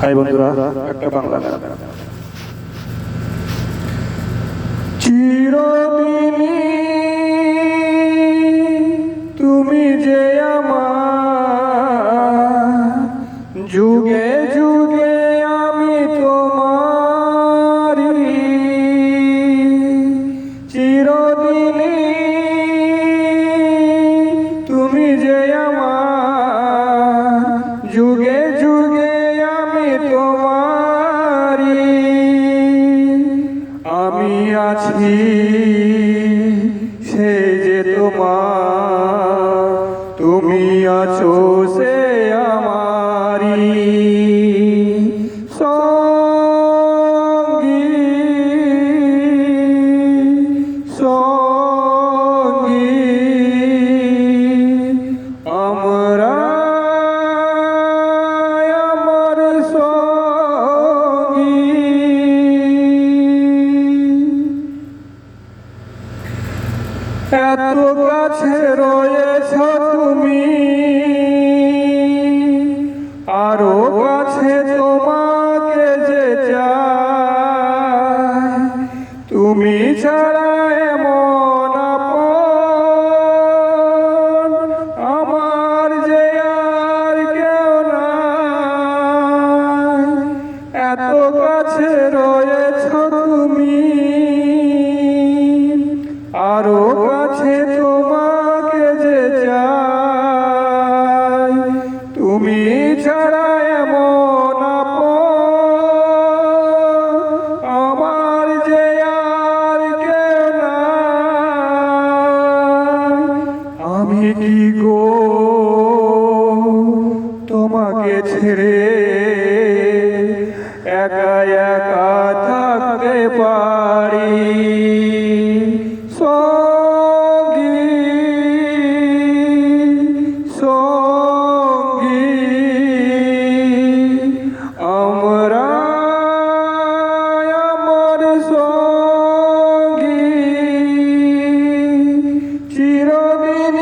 High বন্ধুরা, একটা বাংলা গান। চিরদিনই তুমি যে আমার, যুগে যুগে আমি তোমারি। চিরদিনই তুমি যে আমার, যুগে যুগে আমি তোমারি। আমি আছি সে যে তোমার, তুমি আছো সে আমারি। সঙ্গী সঙ্গী আমরা, আমার সঙ্গী। এত কাছে রয়েছ তুমি, আরো কাছে তোমাকে যে চাই। তুমি ছাড়া এমন আপন আমার যে আর কেউ নাই। এত কাছে রয়েছ তুমি, আরো কাছে তোমাকে যে চাই। তুমি ছাড়া এমন আপন আমার যে আর কেউ নাই। আমি কি গো তোমাকে ছেড়ে একা একা থাকতে পারি। সঙ্গী সঙ্গী আমরা, আমার সঙ্গী। চিরদিন